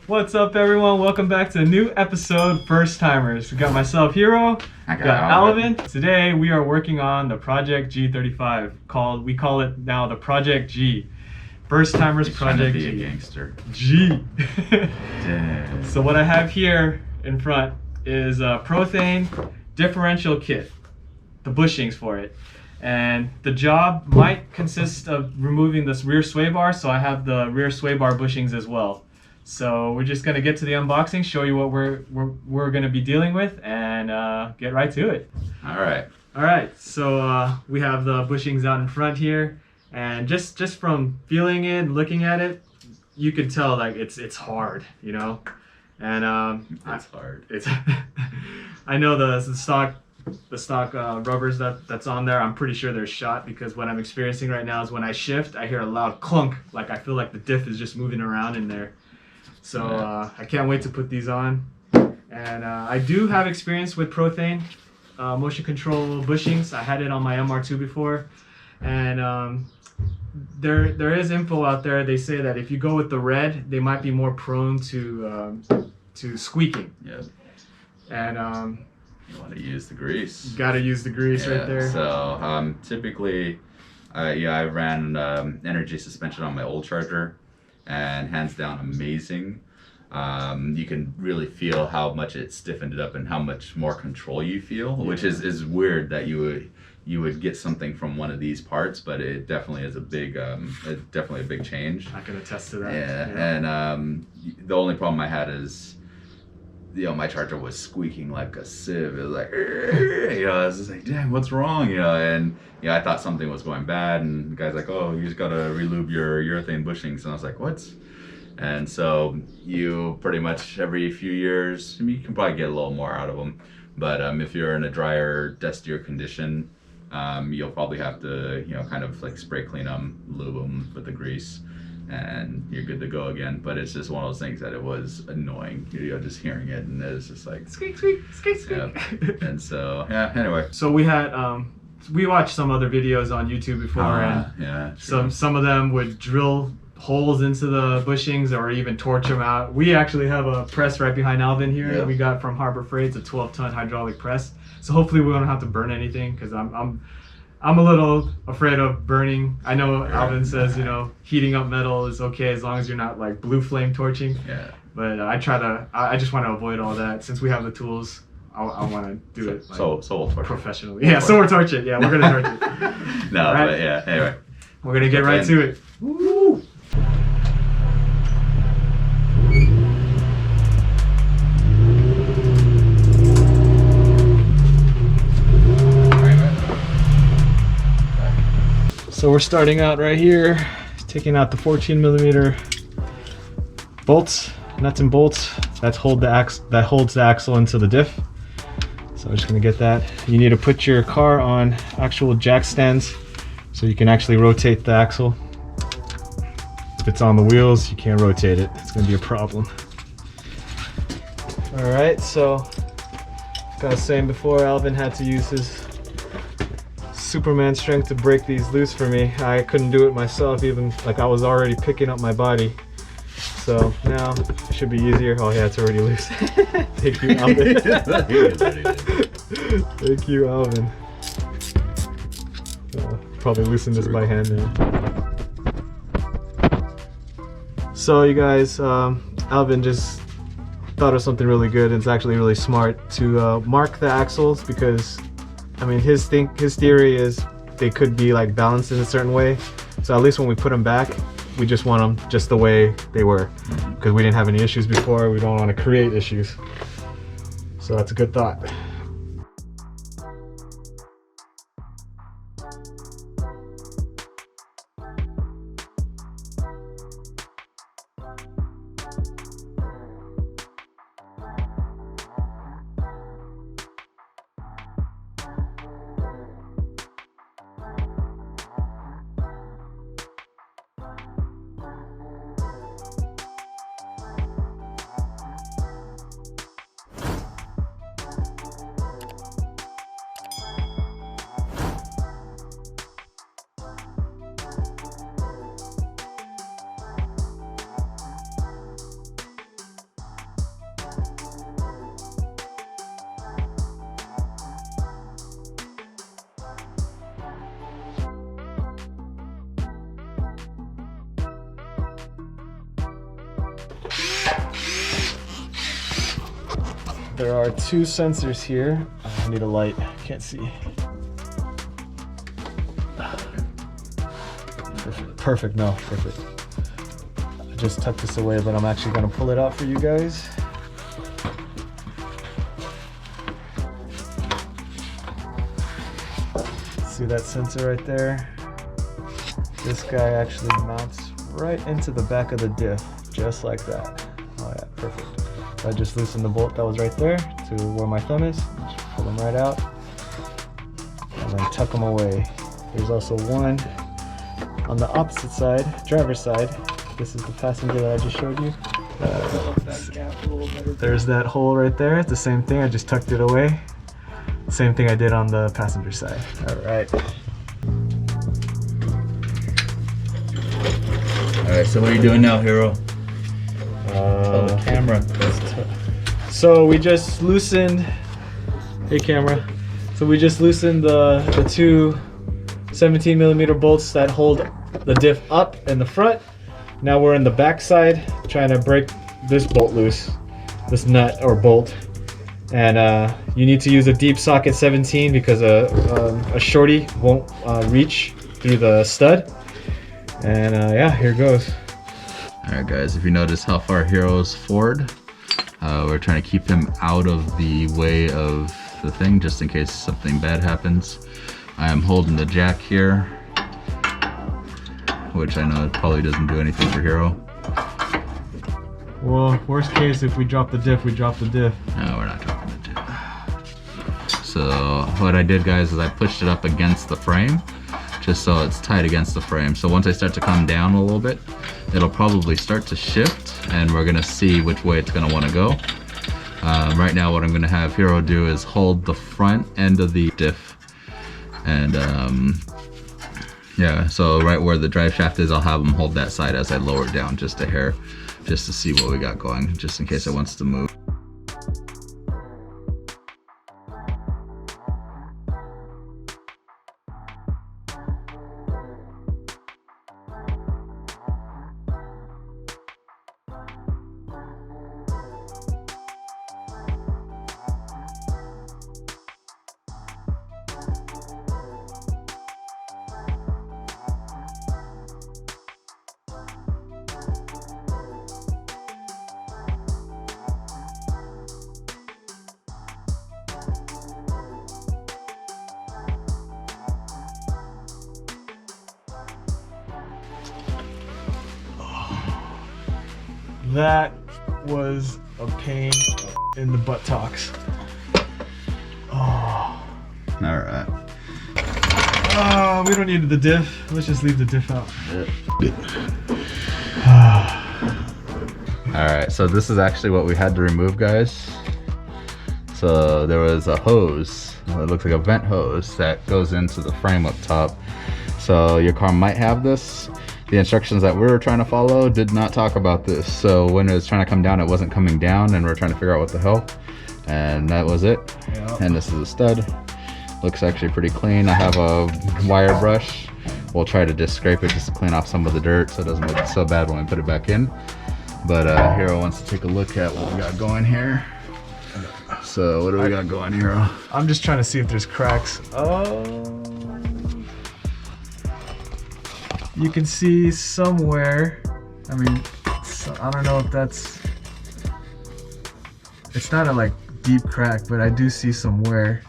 What's up, everyone? Welcome back to a new episode, First Timers. We got myself, Hero. I Got Alvin. Today we are working on the Project G35. We call it now the Project G. First Timers Project G. A gangster. G. So what I have here in front is a Prothane differential kit, the bushings for it. And the job might consist of removing this rear sway bar, so I have the rear sway bar bushings as well. So we're just gonna get to the unboxing, show you what we're gonna be dealing with, and get right to it. All right. All right. So we have the bushings out in front here, and just from feeling it, looking at it, you could tell like it's hard, you know. And It's hard. It's I know the stock rubbers that's on there. I'm pretty sure they're shot, because what I'm experiencing right now is when I shift, I hear a loud clunk, like I feel like the diff is just moving around in there. So I can't wait to put these on. And I do have experience with Prothane motion control bushings. I had it on my MR2 before, and there is info out there. They say that if you go with the red, they might be more prone to squeaking. Yeah. And you want to use the grease. You gotta use the grease right there. So typically, I ran energy suspension on my old Charger, and hands down amazing. You can really feel how much it stiffened it up and how much more control you feel, which is weird that you would get something from one of these parts, but it definitely is a big change. I can attest to that. Yeah. And the only problem I had is, my Charger was squeaking like a sieve. It was like, I was just like, damn, what's wrong? And I thought something was going bad, and the guy's like, oh, you just gotta relube your urethane bushings. And I was like, what? And so you pretty much every few years, you can probably get a little more out of them, but if you're in a drier, dustier condition, you'll probably have to, kind of like spray clean them, lube them with the grease, and you're good to go again. But it's just one of those things that it was annoying, just hearing it, and it's just like squeak, squeak, squeak, squeak. Yeah. And so anyway. So we watched some other videos on YouTube before, and some of them would drill holes into the bushings or even torch them out. We actually have a press right behind Alvin here that we got from Harbor Freight. It's a 12-ton hydraulic press. So hopefully we won't have to burn anything, because I'm a little afraid of burning. I know Alvin says, heating up metal is okay as long as you're not like blue flame torching. Yeah. But I just want to avoid all that. Since we have the tools, I want to do it like, so we'll torch professionally. Yeah, so we'll torch it. Yeah, we're gonna torch it. No, right. But yeah. Anyway, we're gonna get right to it. Woo! So we're starting out right here, taking out the 14mm bolts, nuts and bolts that holds the axle into the diff. So I'm just gonna get that. You need to put your car on actual jack stands so you can actually rotate the axle. If it's on the wheels, you can't rotate it. It's gonna be a problem. All right, so like I was saying before, Alvin had to use his Superman strength to break these loose for me. I couldn't do it myself, even like I was already picking up my body. So now it should be easier. Oh yeah, it's already loose. Thank you, Alvin. Thank you, Alvin. Probably loosen this by hand now. So you guys, Alvin just thought of something really good, and it's actually really smart to mark the axles, because I mean, his theory is they could be like balanced in a certain way. So at least when we put them back, we just want them just the way they were, because we didn't have any issues before. We don't want to create issues. So that's a good thought. there are 2 sensors here. I need a light, can't see. Perfect, no, perfect. I just tucked this away, but I'm actually gonna pull it out for you guys. See that sensor right there? This guy actually mounts right into the back of the diff, just like that. Oh yeah, perfect. So I just loosened the bolt that was right there to where my thumb is. Just pull them right out and then tuck them away. There's also one on the opposite side, driver's side. This is the passenger that I just showed you. There's that hole right there. It's the same thing, I just tucked it away. Same thing I did on the passenger side. All right. All right, so what are you doing now, Hero? The camera. So we just loosened, hey camera. So we just loosened the 2 17mm bolts that hold the diff up in the front. Now we're in the back side trying to break this bolt loose, this nut or bolt. And you need to use a deep socket 17 because a shorty won't reach through the stud. And yeah, here goes. Alright guys, if you notice how far Hero's forward, we're trying to keep him out of the way of the thing just in case something bad happens. I am holding the jack here, which I know probably doesn't do anything for Hero. Well, worst case, if we drop the diff, we drop the diff. No, we're not dropping the diff. So what I did, guys, is I pushed it up against the frame, just so it's tight against the frame. So once I start to come down a little bit, it'll probably start to shift, and we're gonna see which way it's gonna wanna go. Right now, what I'm gonna have Hero do is hold the front end of the diff, and yeah, so right where the drive shaft is, I'll have him hold that side as I lower it down just a hair, just to see what we got going, just in case it wants to move. That was a pain in the buttocks. Oh. Alright. Oh, we don't need the diff. Let's just leave the diff out. Alright, so this is actually what we had to remove, guys. So there was a hose, it looks like a vent hose that goes into the frame up top. So your car might have this. The instructions that we were trying to follow did not talk about this. So when it was trying to come down, it wasn't coming down, and we we're trying to figure out what the hell. And that was it. Yep. And this is a stud. Looks actually pretty clean. I have a wire brush. We'll try to just scrape it just to clean off some of the dirt so it doesn't look so bad when we put it back in. But Hero wants to take a look at what we got going here. So what do we got going, Hero? I'm just trying to see if there's cracks. Oh. You can see somewhere, I mean, I don't know if that's, it's not a like deep crack, but I do see somewhere.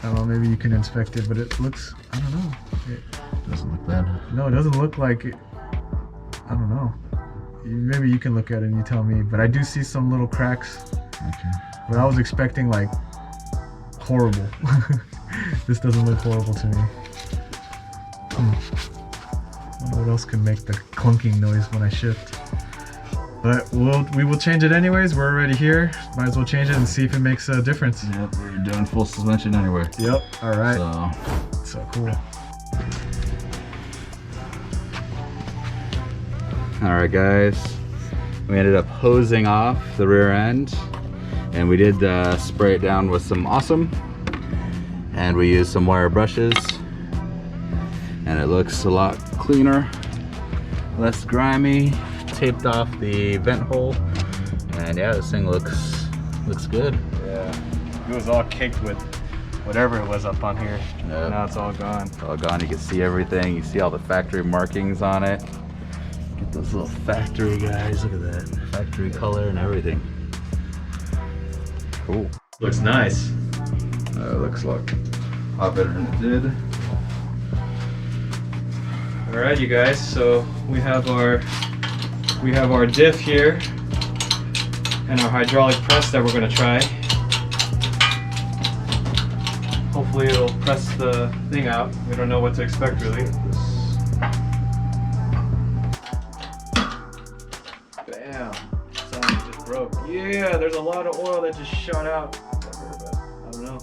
I don't know, maybe you can inspect it, but it looks, I don't know. It doesn't look bad. No, it doesn't look like it. I don't know. Maybe you can look at it and you tell me, but I do see some little cracks. Okay. But I was expecting like horrible. This doesn't look horrible to me. I don't know what else can make the clunking noise when I shift. But we will change it anyways. We're already here. Might as well change it and see if it makes a difference. Yep, we're doing full suspension anyway. Yep, all right. So cool. All right, guys. We ended up hosing off the rear end, and we did spray it down with some Awesome, and we used some wire brushes, and it looks a lot cleaner, less grimy. Taped off the vent hole, and yeah, this thing looks Looks good. Yeah. It was all caked with whatever it was up on here. Yep. Now it's all gone. It's all gone. You can see everything. You see all the factory markings on it. Get those little factory guys. Look at that. Factory color and everything. Cool. Looks nice. It looks like a lot better than it did. All right, you guys. So we have our diff here and our hydraulic press that we're gonna try. Hopefully it'll press the thing out. We don't know what to expect really. Bam! Something just broke. Yeah, there's a lot of oil that just shot out. I don't know.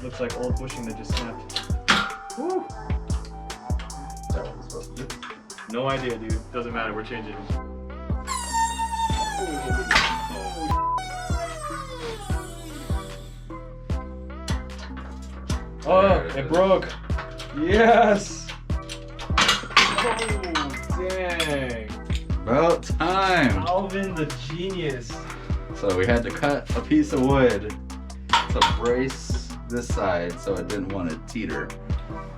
Looks like old bushing that just snapped. Woo! Is that what we're supposed to do? No idea, dude. Doesn't matter. We're changing. Oh, it broke. Yes. Oh, dang. About time. Alvin the genius. So we had to cut a piece of wood to brace this side so it didn't want to teeter.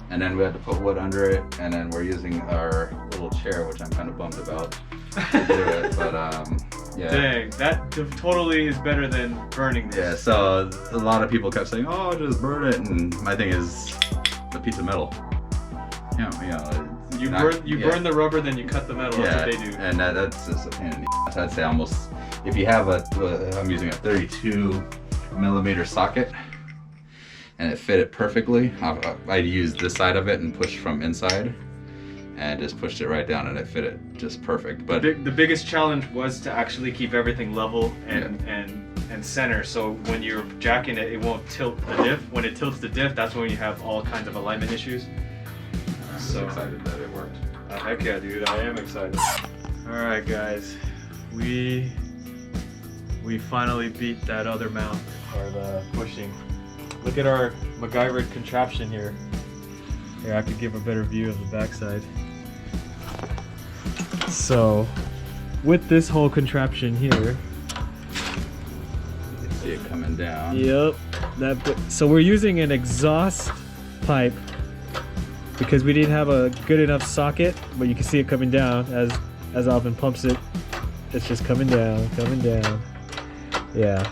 And then we had to put wood under it, and then we're using our little chair, which I'm kind of bummed about to do it, but yeah. Dang, that totally is better than burning this. Yeah, so a lot of people kept saying, oh, just burn it, and my thing is, it's a piece of metal. You burn the rubber, then you cut the metal. Yeah, That's what they do. and that's just a pain in the ass. I'd say almost, if you have I'm using a 32mm socket, and it fit it perfectly, I'd use this side of it and push from inside, and just pushed it right down, and it fit it just perfect. But the biggest challenge was to actually keep everything level and center, so when you're jacking it, it won't tilt the diff. When it tilts the diff, that's when you have all kinds of alignment issues. I'm so excited that it worked. Heck yeah, dude, I am excited. All right, guys, we finally beat that other mount, or the bushing. Look at our MacGyver contraption here. Here, I could give a better view of the backside. So, with this whole contraption here, You can see it coming down. yep, so we're using an exhaust pipe because we didn't have a good enough socket, but you can see it coming down as Alvin pumps it. It's just coming down, yeah.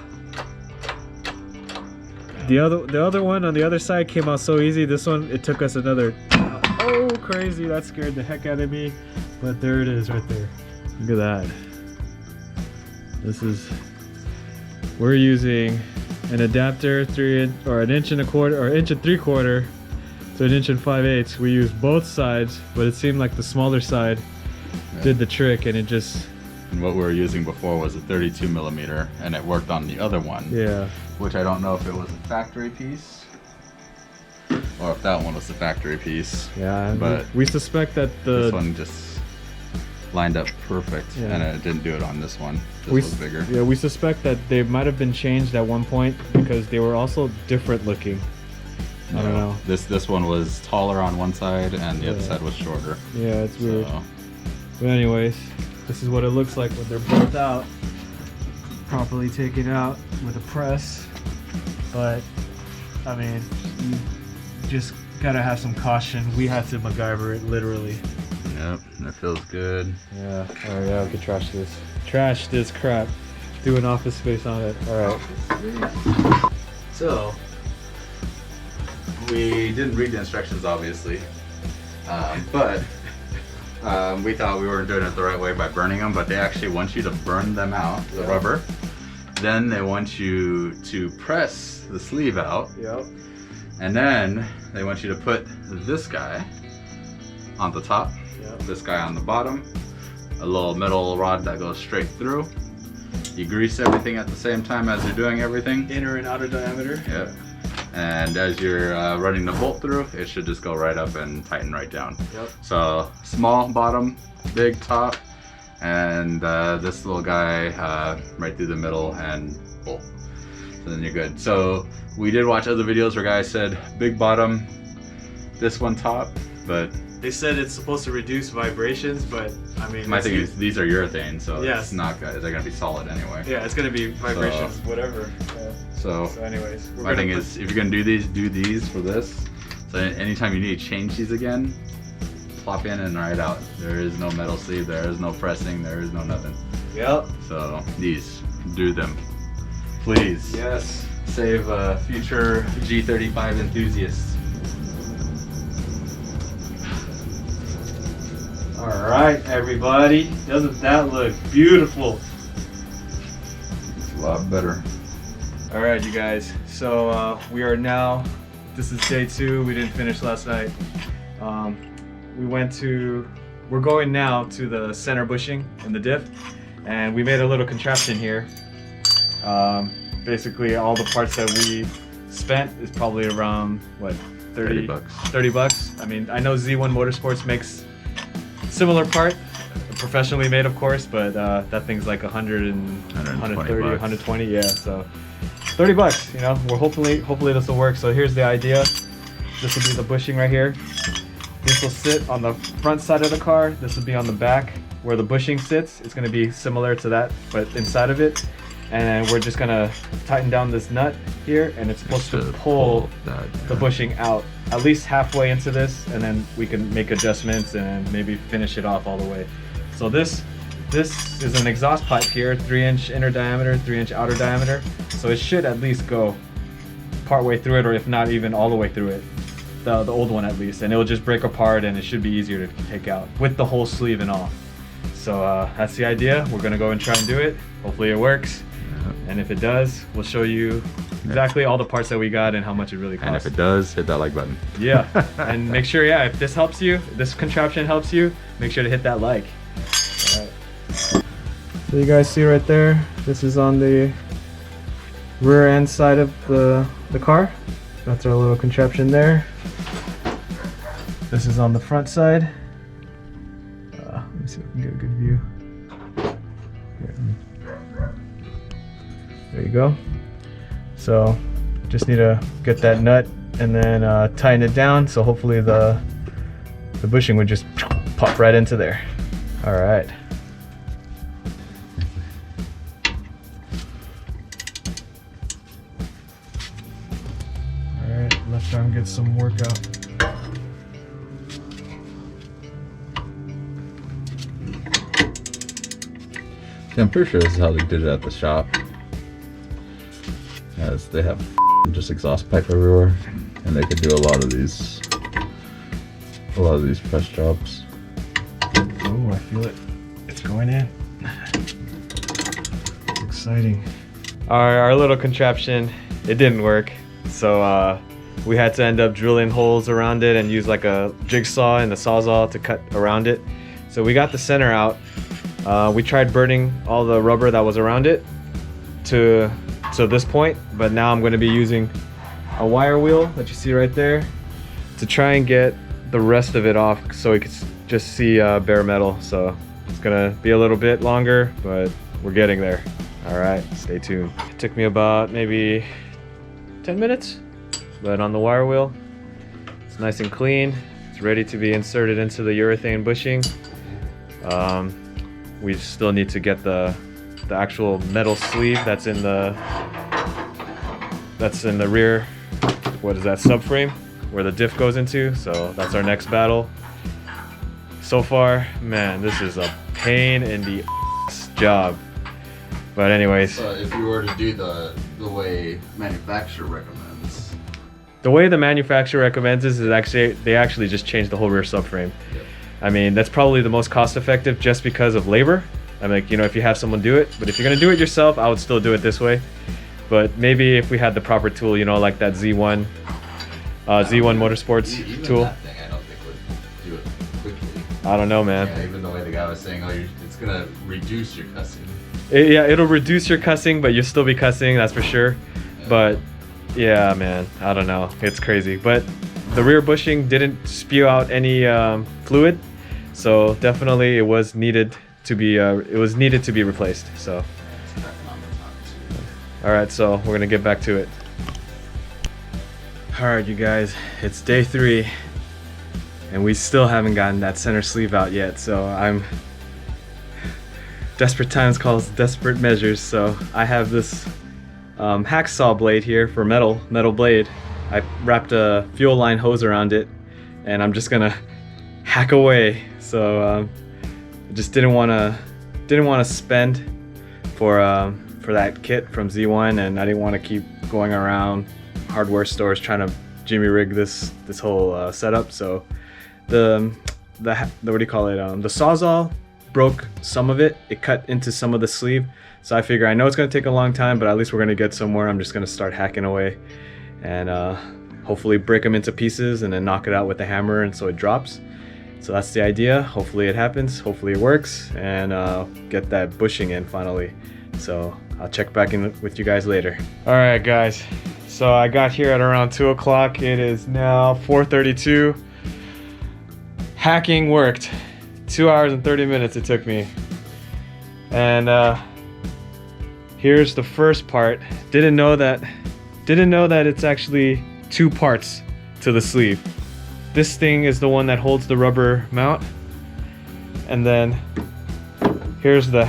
The other one on the other side came out so easy. This one, it took us another, oh crazy, that scared the heck out of me. But there it is right there. Look at that. We're using an adapter 1.25 inches or 1 3/4 inches to 1 5/8 inches. We used both sides, but it seemed like the smaller side did the trick, and it just. And what we were using before was a 32mm, and it worked on the other one. Yeah. Which I don't know if it was a factory piece or if that one was the factory piece. Yeah, but we suspect that this one just lined up perfect, yeah. and it didn't do it on this one. This was bigger. Yeah, we suspect that they might have been changed at one point because they were also different looking. I don't know. This one was taller on one side, and the other side was shorter. Yeah, it's weird. So. But anyways, this is what it looks like when they're both out, properly taken out with a press. But I mean, you just gotta have some caution. We had to MacGyver it literally. Yep, it feels good. Yeah. All right, yeah, we can trash this. Trash this crap. Do an Office Space on it. All right. So we didn't read the instructions, obviously, but we thought we weren't doing it the right way by burning them. But they actually want you to burn them out, the rubber. Then they want you to press the sleeve out. Yep. And then they want you to put this guy on the top, this guy on the bottom, a little metal rod that goes straight through. You grease everything at the same time as you're doing everything. Inner and outer diameter. Yeah. And as you're running the bolt through, it should just go right up and tighten right down. Yep. So small bottom, big top, and this little guy right through the middle and bolt. So then you're good. So we did watch other videos where guys said big bottom, this one top, but They said it's supposed to reduce vibrations, but I mean, My thing is these are urethane, so Yes. it's not good. They're gonna be solid anyway. yeah, it's gonna be vibrations, whatever. So So anyways, my thing is, if you're gonna do these for this. So anytime you need to change these again, plop in and right out. There is no metal sleeve. There is no pressing. There is no nothing. Yep. So these, do them, please. Yes. Save future G35 enthusiasts. All right, everybody. Doesn't that look beautiful? It's a lot better. All right, you guys. So we are now. This is day 2. We didn't finish last night. We're going now to the center bushing in the diff, and we made a little contraption here. Basically, all the parts that we spent is probably around what 30 bucks. 30 bucks. I mean, I know Z1 Motorsports makes similar part, professionally made, of course, but that thing's like 100 and 130, 120. Yeah, so 30 bucks. You know, we're hopefully this will work. So here's the idea. This will be the bushing right here. This will sit on the front side of the car. This will be on the back where the bushing sits. It's going to be similar to that, but inside of it. And we're just going to tighten down this nut here, and it's supposed to pull the bushing out at least halfway into this, and then we can make adjustments and maybe finish it off all the way. So this is an exhaust pipe here, 3-inch inner diameter, 3-inch outer diameter. So it should at least go part way through it, or if not even all the way through it. The old one at least, and it will just break apart, and it should be easier to take out with the whole sleeve and all. So that's the idea. We're gonna go and try and do it. Hopefully it works, and if it does, we'll show you exactly all the parts that we got and how much it really costs. And if it does, hit that like button. Yeah, and make sure, if this helps you, this contraption helps you, make sure to hit that like. All right. So you guys see right there, this is on the rear end side of the car. That's our little contraption there. This is on the front side. Let me see if I can get a good view. There you go. So just need to get that nut and then tighten it down. So hopefully the bushing would just pop right into there. All right. All right, left arm gets some workout. I'm pretty sure this is how they did it at the shop. As they have just exhaust pipe everywhere, and they could do a lot of these press jobs. Oh, I feel it. It's going in. It's exciting. Our little contraption, it didn't work. So we had to end up drilling holes around it and use like a jigsaw and a sawzall to cut around it. So we got the center out. We tried burning all the rubber that was around it to this point, but now I'm going to be using a wire wheel that you see right there to try and get the rest of it off so we can just see bare metal. So it's going to be a little bit longer, but we're getting there. All right, stay tuned. It took me about maybe 10 minutes, but on the wire wheel, it's nice and clean. It's ready to be inserted into the urethane bushing. We still need to get the actual metal sleeve that's in the rear, what is that, subframe where the diff goes into. So that's our next battle. So far, man, this is a pain in the job. But anyways, So if you were to do the way manufacturer recommends, the way the manufacturer recommends is they actually just changed the whole rear subframe. Yep. I mean, that's probably the most cost effective just because of labor. I'm like, if you have someone do it, but if you're gonna do it yourself, I would still do it this way. But maybe if we had the proper tool, like that Z1 Motorsports even tool. that thing I don't think would do it quickly. I don't know, man. Yeah, even the way the guy was saying, it's gonna reduce your cussing. It'll reduce your cussing, but you'll still be cussing, that's for sure. Yeah. But yeah, man, I don't know. It's crazy. But the rear bushing didn't spew out any fluid, so definitely it was needed to be replaced. So all right, so we're gonna get back to it. All right, you guys, it's day 3. and we still haven't gotten that center sleeve out yet. So I'm desperate times calls desperate measures. So I have this hacksaw blade here for metal blade. I wrapped a fuel line hose around it, and I'm just gonna hack away. So I just didn't want to spend for that kit from Z1, and I didn't want to keep going around hardware stores trying to jimmy rig this whole setup. So the what do you call it? The Sawzall broke some of it. It cut into some of the sleeve. So I figure I know it's gonna take a long time, but at least we're gonna get somewhere. I'm just gonna start hacking away and hopefully break them into pieces and then knock it out with the hammer, and so it drops. So that's the idea. Hopefully it happens, hopefully it works, and get that bushing in finally. So I'll check back in with you guys later. All right guys, so I got here at around 2 o'clock. It is now 4:32. Hacking worked. 2 hours and 30 minutes it took me. And here's the first part. Didn't know that it's actually 2 parts to the sleeve. This thing is the one that holds the rubber mount, and then here's the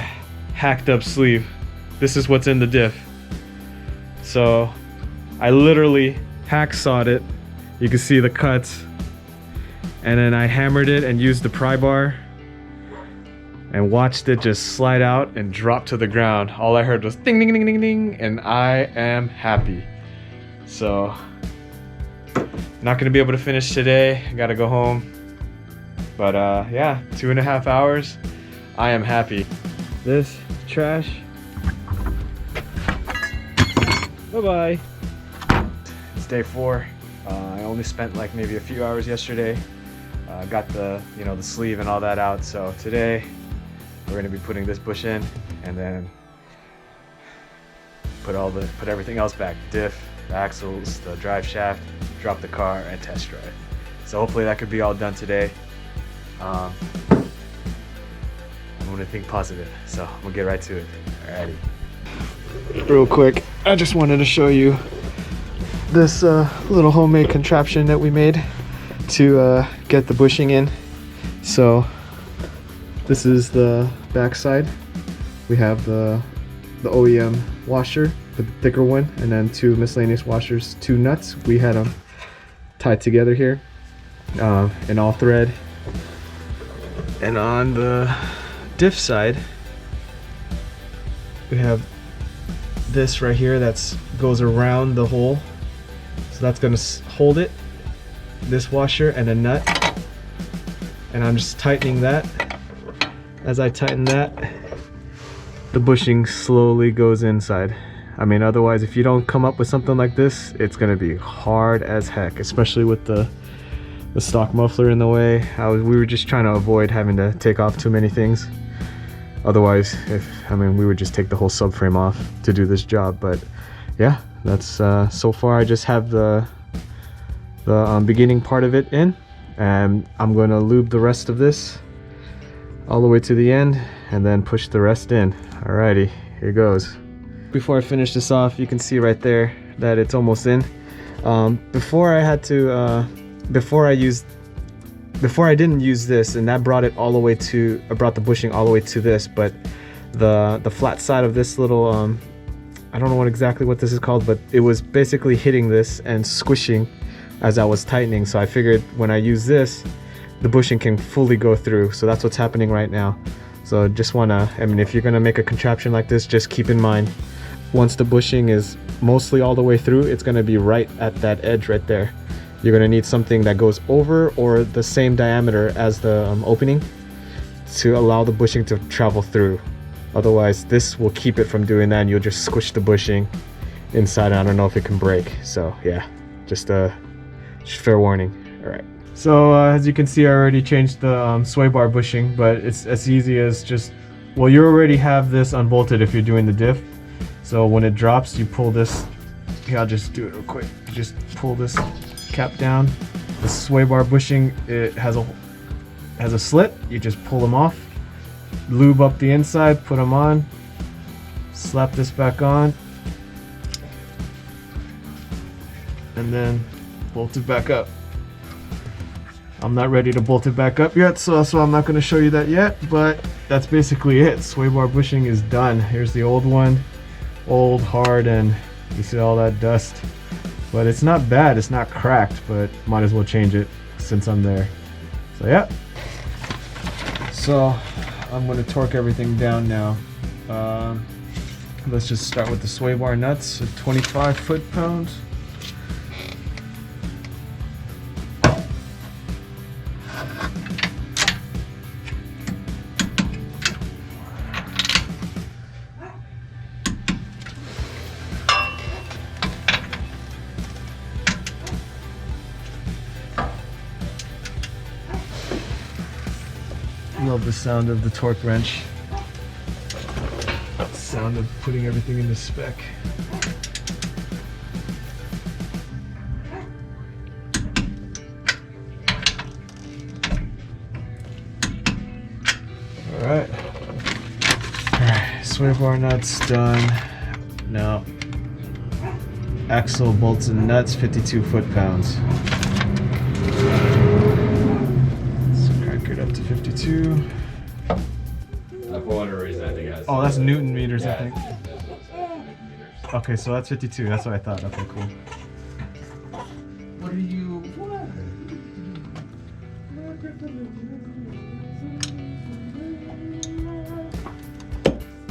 hacked up sleeve. This is what's in the diff. So I literally hacksawed it. You can see the cuts, and then I hammered it and used the pry bar and watched it just slide out and drop to the ground. All I heard was ding ding ding ding ding, and I am happy. So not gonna be able to finish today. I gotta go home. But yeah, 2.5 hours. I am happy. This trash. Bye-bye. It's day 4. I only spent like maybe a few hours yesterday. Got the the sleeve and all that out. So today we're gonna be putting this bush in, and then put everything else back. Diff, the axles, the drive shaft, drop the car, and test drive. So hopefully that could be all done today. I'm gonna think positive, so I'm gonna get right to it. Alrighty. Real quick, I just wanted to show you this little homemade contraption that we made to get the bushing in. So this is the back side. We have the OEM washer, the thicker one, and then 2 miscellaneous washers, 2 nuts. We had them tied together here in all thread. And on the diff side, we have this right here that goes around the hole. So that's gonna hold it, this washer and a nut. And I'm just tightening that. As I tighten that, the bushing slowly goes inside. I mean, otherwise, if you don't come up with something like this, it's gonna be hard as heck, especially with the stock muffler in the way. We were just trying to avoid having to take off too many things. Otherwise, we would just take the whole subframe off to do this job. But yeah, that's so far I just have the beginning part of it in, and I'm going to lube the rest of this all the way to the end and then push the rest in. Alrighty, here goes. Before I finish this off, you can see right there that it's almost in. Before I didn't use this, and that brought it all the way to, I brought the bushing all the way to this, but the flat side of this little I don't know exactly what this is called, but it was basically hitting this and squishing as I was tightening. So I figured when I use this, the bushing can fully go through. So that's what's happening right now. So just wanna, if you're gonna make a contraption like this, just keep in mind, once the bushing is mostly all the way through, it's gonna be right at that edge right there. You're gonna need something that goes over or the same diameter as the opening to allow the bushing to travel through. Otherwise, this will keep it from doing that, and you'll just squish the bushing inside. I don't know if it can break. So yeah, just fair warning. All right. So as you can see, I already changed the sway bar bushing, but it's as easy as just, well, you already have this unbolted if you're doing the diff. So when it drops, you pull this. Here, I'll just do it real quick. You just pull this cap down. The sway bar bushing, it has a slit. You just pull them off, lube up the inside, put them on, slap this back on, and then bolt it back up. I'm not ready to bolt it back up yet, so I'm not going to show you that yet, but that's basically it. Sway bar bushing is done. Here's the old one, old, hard, and you see all that dust. But it's not bad, it's not cracked, but might as well change it since I'm there. So yeah. So I'm going to torque everything down now. Let's just start with the sway bar nuts at 25 foot-pounds. Love the sound of the torque wrench. Sound of putting everything into spec. Alright, sway bar nuts done. Now, axle bolts and nuts, 52 foot-pounds. Let's crank it up to 52. For whatever reason, I think it has. Oh, that's Newton meters, yeah, I think. Newton meters. Okay, so that's 52. That's what I thought. Okay, cool. What are you?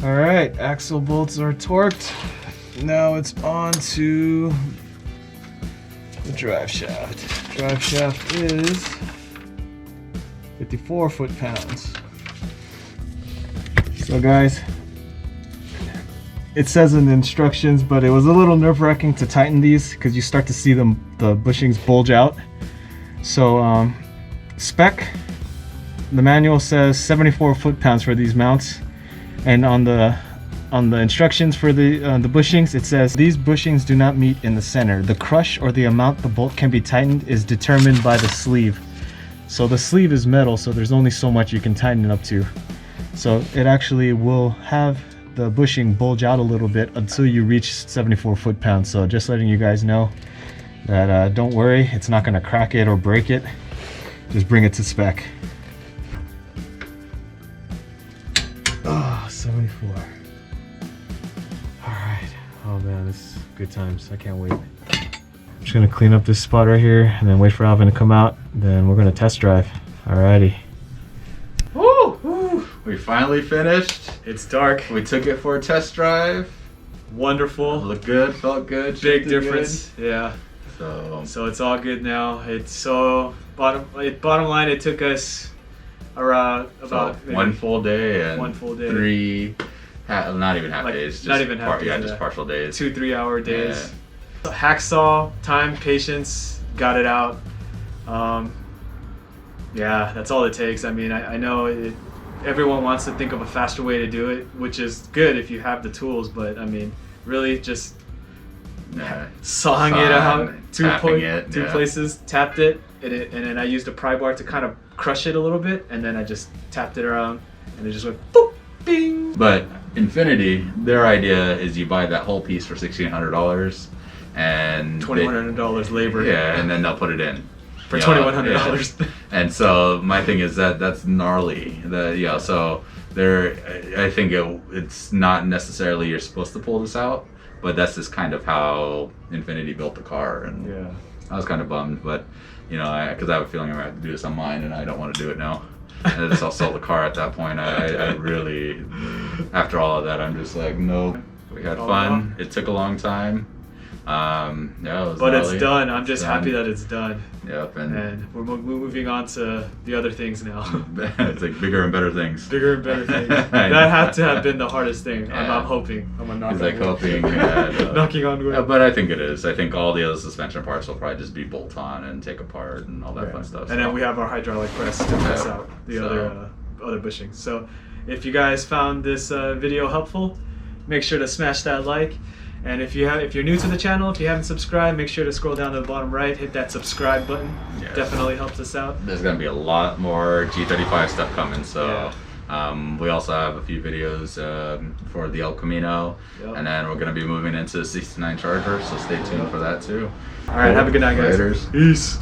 All right, axle bolts are torqued. Now it's on to the drive shaft. Drive shaft is 54 foot-pounds. So guys, it says in the instructions, but it was a little nerve-wracking to tighten these because you start to see the bushings bulge out. So spec, the manual says 74 foot-pounds for these mounts, and on the instructions for the bushings, it says these bushings do not meet in the center. The crush or the amount the bolt can be tightened is determined by the sleeve. So the sleeve is metal, so there's only so much you can tighten it up to. So it actually will have the bushing bulge out a little bit until you reach 74 foot-pounds. So just letting you guys know that don't worry, it's not going to crack it or break it. Just bring it to spec. Oh, 74. All right. Oh man, this is good times. I can't wait. I'm just going to clean up this spot right here and then wait for Alvin to come out. Then we're going to test drive. Alrighty. We finally finished. It's dark. We took it for a test drive. Wonderful. Looked good, felt good. Big difference. Good. Yeah. So it's all good now. It's so bottom line, it took us around about one full day and 3 not even half days. Just not even half days. Yeah, just partial days. 2-3 hour days. Yeah. Hacksaw, time, patience, got it out. Yeah, that's all it takes. I mean, I know everyone wants to think of a faster way to do it, which is good if you have the tools, but I mean, really just sawing it out, two places, tapped it, and then I used a pry bar to kind of crush it a little bit, and then I just tapped it around, and it just went boop, bing. But Infiniti, their idea is you buy that whole piece for $1,600 and $2,100 labor. Yeah, and then they'll put it in. For $2,100. Yeah. And so my thing is that's gnarly. So I think it's not necessarily you're supposed to pull this out, but that's just kind of how Infiniti built the car, and yeah, I was kind of bummed, but because I have a feeling I'm gonna have to do this on mine, and I don't want to do it now. And I'll sell the car at that point. I really, after all of that, I'm just like, nope. We had fun. It took a long time. Yeah, it was but gnarly. It's done. I'm just happy that it's done. Yep, and we're moving on to the other things now. It's like bigger and better things. Bigger and better things. That had to have been the hardest thing. Yeah. I'm hoping. I'm gonna knock He's on like wood. hoping. Yeah, knocking on wood. But I think it is. I think all the other suspension parts will probably just be bolt on and take apart and all that fun stuff. And then we have our hydraulic press to press out the other bushings. So if you guys found this video helpful, make sure to smash that like. And if you're new to the channel, if you haven't subscribed, make sure to scroll down to the bottom right, hit that subscribe button. Yes. Definitely helps us out. There's gonna be a lot more G35 stuff coming, so we also have a few videos for the El Camino, and then we're gonna be moving into the 69 Charger, so stay tuned for that too. All right, have a good night, guys. Laters. Peace.